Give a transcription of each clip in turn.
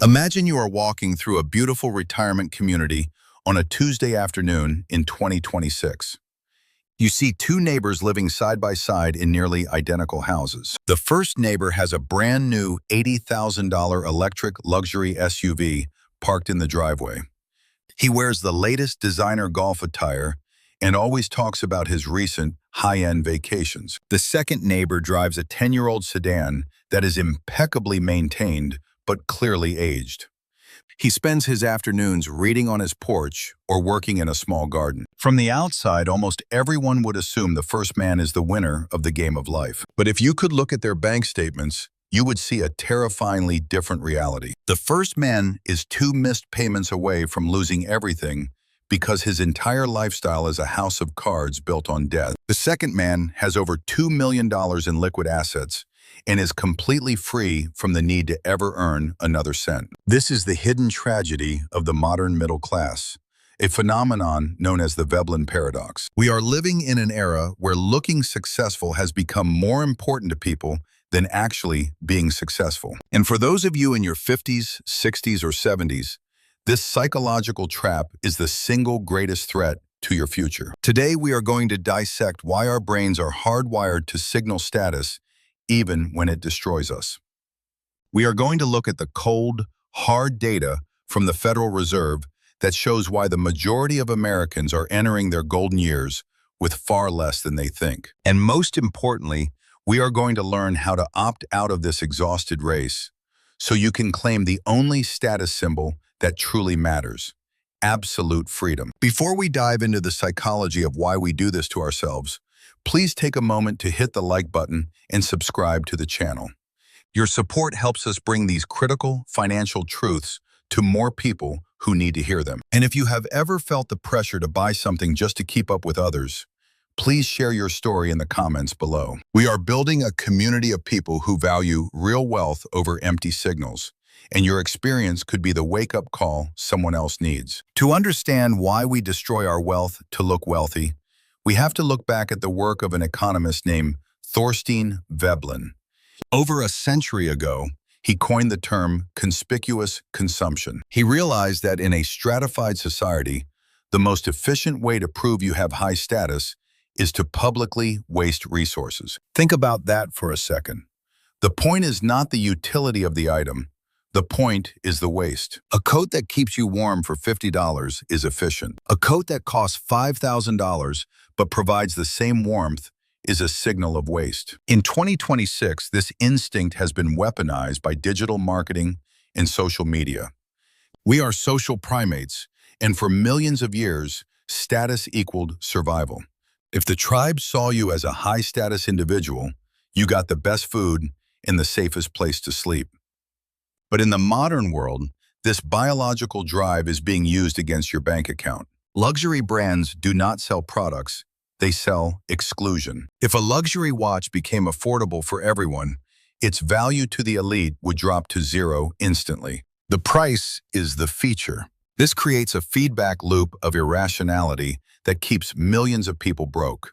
Imagine you are walking through a beautiful retirement community on a Tuesday afternoon in 2026. You see two neighbors living side by side in nearly identical houses. The first neighbor has a brand new $80,000 electric luxury SUV parked in the driveway. He wears the latest designer golf attire and always talks about his recent high-end vacations. The second neighbor drives a 10-year-old sedan that is impeccably maintained but clearly aged. He spends his afternoons reading on his porch or working in a small garden. From the outside, almost everyone would assume the first man is the winner of the game of life. But if you could look at their bank statements, you would see a terrifyingly different reality. The first man is 2 missed payments away from losing everything because his entire lifestyle is a house of cards built on debt. The second man has over $2 million in liquid assets and is completely free from the need to ever earn another cent. This is the hidden tragedy of the modern middle class, a phenomenon known as the Veblen paradox. We are living in an era where looking successful has become more important to people than actually being successful. And for those of you in your 50s, 60s, or 70s, this psychological trap is the single greatest threat to your future. Today, we are going to dissect why our brains are hardwired to signal status even when it destroys us. We are going to look at the cold, hard data from the Federal Reserve that shows why the majority of Americans are entering their golden years with far less than they think. And most importantly, we are going to learn how to opt out of this exhausted race so you can claim the only status symbol that truly matters: absolute freedom. Before we dive into the psychology of why we do this to ourselves, please take a moment to hit the like button and subscribe to the channel. Your support helps us bring these critical financial truths to more people who need to hear them. And if you have ever felt the pressure to buy something just to keep up with others, please share your story in the comments below. We are building a community of people who value real wealth over empty signals, and your experience could be the wake-up call someone else needs. To understand why we destroy our wealth to look wealthy, we have to look back at the work of an economist named Thorstein Veblen. Over a century ago, he coined the term conspicuous consumption. He realized that in a stratified society, the most efficient way to prove you have high status is to publicly waste resources. Think about that for a second. The point is not the utility of the item. The point is the waste. A coat that keeps you warm for $50 is efficient. A coat that costs $5,000 but provides the same warmth is a signal of waste. In 2026, this instinct has been weaponized by digital marketing and social media. We are social primates, and for millions of years, status equaled survival. If the tribe saw you as a high-status individual, you got the best food and the safest place to sleep. But in the modern world, this biological drive is being used against your bank account. Luxury brands do not sell products, they sell exclusion. If a luxury watch became affordable for everyone, its value to the elite would drop to zero instantly. The price is the feature. This creates a feedback loop of irrationality that keeps millions of people broke.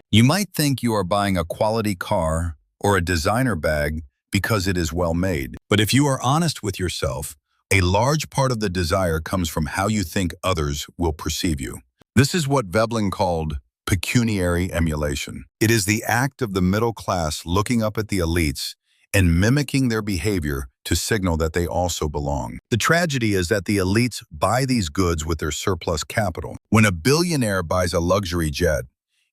You might think you are buying a quality car or a designer bag because it is well made. But if you are honest with yourself, a large part of the desire comes from how you think others will perceive you. This is what Veblen called pecuniary emulation. It is the act of the middle class looking up at the elites and mimicking their behavior to signal that they also belong. The tragedy is that the elites buy these goods with their surplus capital. When a billionaire buys a luxury jet,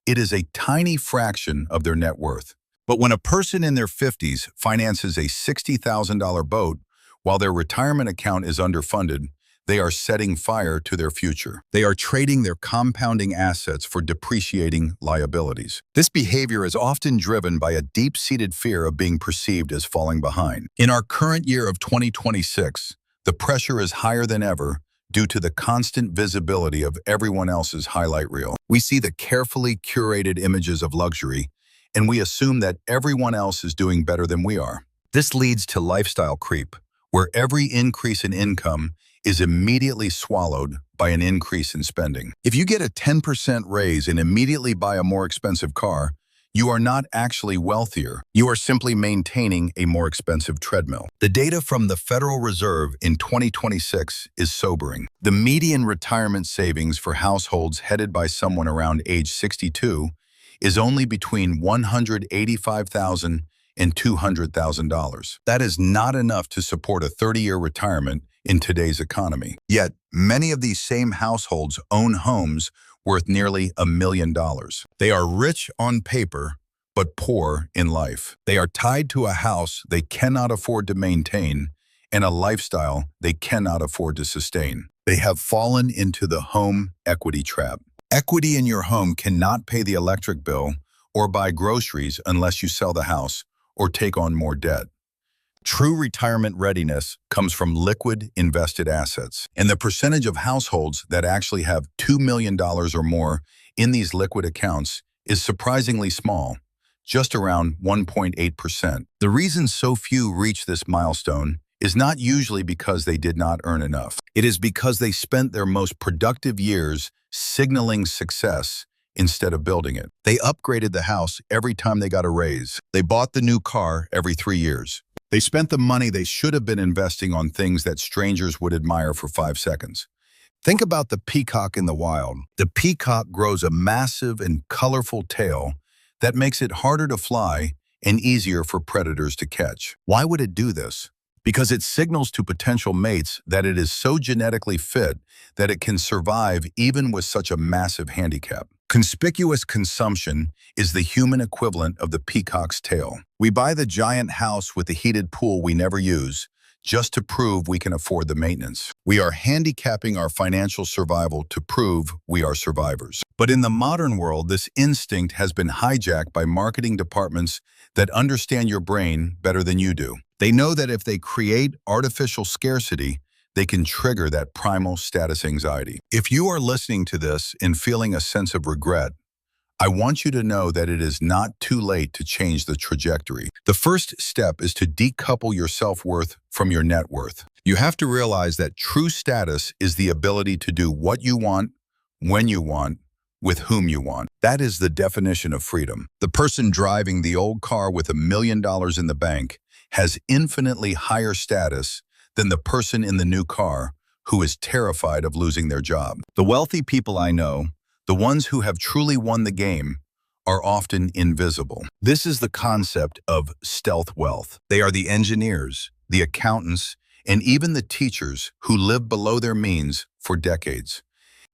it is a tiny fraction of their net worth. But when a person in their 50s finances a $60,000 boat while their retirement account is underfunded, they are setting fire to their future. They are trading their compounding assets for depreciating liabilities. This behavior is often driven by a deep-seated fear of being perceived as falling behind. In our current year of 2026, the pressure is higher than ever due to the constant visibility of everyone else's highlight reel. We see the carefully curated images of luxury, and we assume that everyone else is doing better than we are. This leads to lifestyle creep, where every increase in income is immediately swallowed by an increase in spending. If you get a 10% raise and immediately buy a more expensive car, You are not actually wealthier. You are simply maintaining a more expensive treadmill. The data from the Federal Reserve in 2026 is sobering. The median retirement savings for households headed by someone around age 62 is only between $185,000 and $200,000. That is not enough to support a 30-year retirement in today's economy. Yet, many of these same households own homes worth nearly $1 million. They are rich on paper, but poor in life. They are tied to a house they cannot afford to maintain and a lifestyle they cannot afford to sustain. They have fallen into the home equity trap. Equity in your home cannot pay the electric bill or buy groceries unless you sell the house or take on more debt. True retirement readiness comes from liquid invested assets, and the percentage of households that actually have $2 million or more in these liquid accounts is surprisingly small, just around 1.8%. The reason so few reach this milestone is not usually because they did not earn enough. It is because they spent their most productive years signaling success instead of building it. They upgraded the house every time they got a raise. They bought the new car every 3 years. They spent the money they should have been investing on things that strangers would admire for 5 seconds. Think about the peacock in the wild. The peacock grows a massive and colorful tail that makes it harder to fly and easier for predators to catch. Why would it do this? Because it signals to potential mates that it is so genetically fit that it can survive even with such a massive handicap. Conspicuous consumption is the human equivalent of the peacock's tail. We buy the giant house with the heated pool we never use just to prove we can afford the maintenance. We are handicapping our financial survival to prove we are survivors. But in the modern world, this instinct has been hijacked by marketing departments that understand your brain better than you do. They know that if they create artificial scarcity, they can trigger that primal status anxiety. If you are listening to this and feeling a sense of regret, I want you to know that it is not too late to change the trajectory. The first step is to decouple your self-worth from your net worth. You have to realize that true status is the ability to do what you want, when you want, with whom you want. That is the definition of freedom. The person driving the old car with $1 million in the bank has infinitely higher status than the person in the new car who is terrified of losing their job. The wealthy people I know, the ones who have truly won the game, are often invisible. This is the concept of stealth wealth. They are the engineers, the accountants, and even the teachers who lived below their means for decades.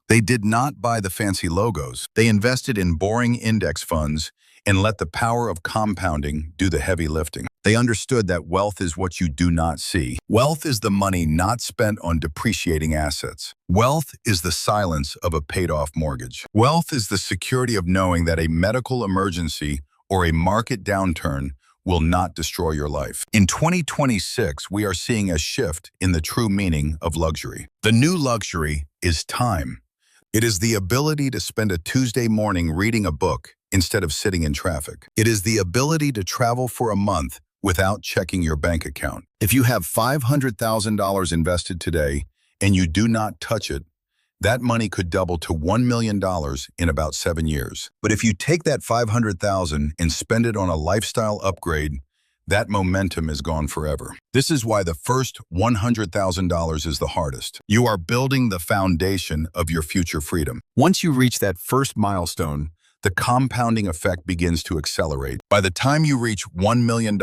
They did not buy the fancy logos. They invested in boring index funds and let the power of compounding do the heavy lifting. They understood that wealth is what you do not see. Wealth is the money not spent on depreciating assets. Wealth is the silence of a paid-off mortgage. Wealth is the security of knowing that a medical emergency or a market downturn will not destroy your life. In 2026, we are seeing a shift in the true meaning of luxury. The new luxury is time. It is the ability to spend a Tuesday morning reading a book instead of sitting in traffic. It is the ability to travel for a month without checking your bank account. If you have $500,000 invested today and you do not touch it, that money could double to $1 million in about 7 years. But if you take that $500,000 and spend it on a lifestyle upgrade, that momentum is gone forever. This is why the first $100,000 is the hardest. You are building the foundation of your future freedom. Once you reach that first milestone, the compounding effect begins to accelerate. By the time you reach $1 million,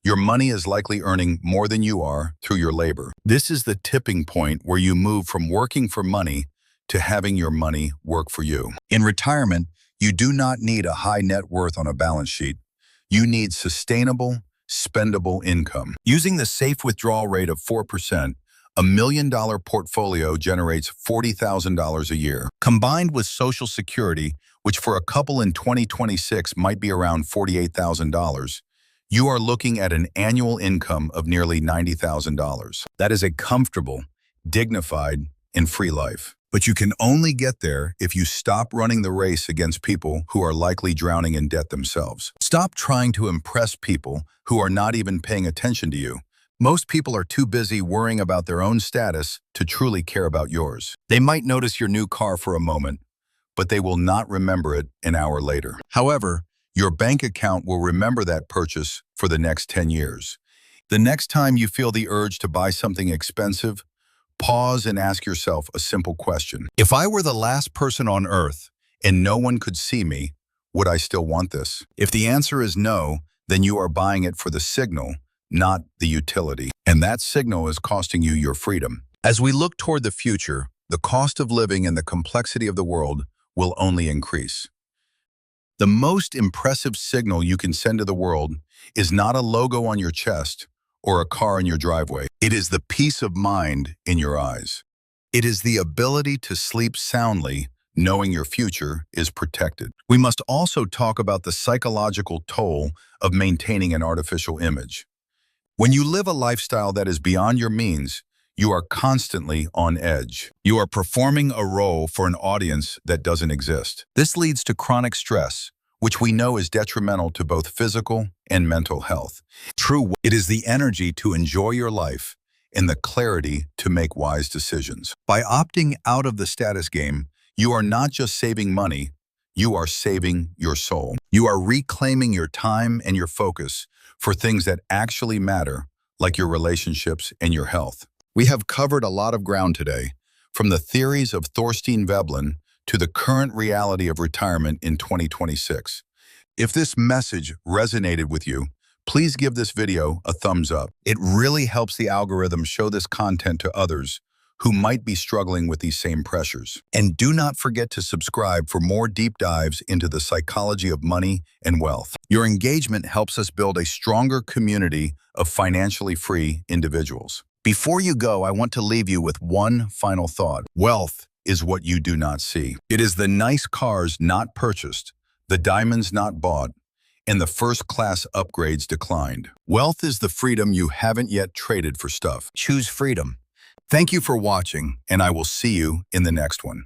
your money is likely earning more than you are through your labor. This is the tipping point where you move from working for money to having your money work for you. In retirement, you do not need a high net worth on a balance sheet. You need sustainable, spendable income. Using the safe withdrawal rate of 4%, $1 million portfolio generates $40,000 a year. Combined with Social Security, which for a couple in 2026 might be around $48,000, you are looking at an annual income of nearly $90,000. That is a comfortable, dignified, and free life. But you can only get there if you stop running the race against people who are likely drowning in debt themselves. Stop trying to impress people who are not even paying attention to you. Most people are too busy worrying about their own status to truly care about yours. They might notice your new car for a moment, but they will not remember it an hour later. However, Your bank account will remember that purchase for the next 10 years. The next time you feel the urge to buy something expensive, pause and ask yourself a simple question. If I were the last person on Earth and no one could see me, would I still want this? If the answer is no, then you are buying it for the signal, not the utility. And that signal is costing you your freedom. As we look toward the future, the cost of living and the complexity of the world will only increase. The most impressive signal you can send to the world is not a logo on your chest or a car in your driveway. It is the peace of mind in your eyes. It is the ability to sleep soundly, knowing your future is protected. We must also talk about the psychological toll of maintaining an artificial image. When you live a lifestyle that is beyond your means, you are constantly on edge. You are performing a role for an audience that doesn't exist. This leads to chronic stress, which we know is detrimental to both physical and mental health. It is the energy to enjoy your life and the clarity to make wise decisions. By opting out of the status game, you are not just saving money, you are saving your soul. You are reclaiming your time and your focus for things that actually matter, like your relationships and your health. We have covered a lot of ground today, from the theories of Thorstein Veblen to the current reality of retirement in 2026. If this message resonated with you, please give this video a thumbs up. It really helps the algorithm show this content to others who might be struggling with these same pressures. And do not forget to subscribe for more deep dives into the psychology of money and wealth. Your engagement helps us build a stronger community of financially free individuals. Before you go, I want to leave you with one final thought. Wealth is what you do not see. It is the nice cars not purchased, the diamonds not bought, and the first-class upgrades declined. Wealth is the freedom you haven't yet traded for stuff. Choose freedom. Thank you for watching, and I will see you in the next one.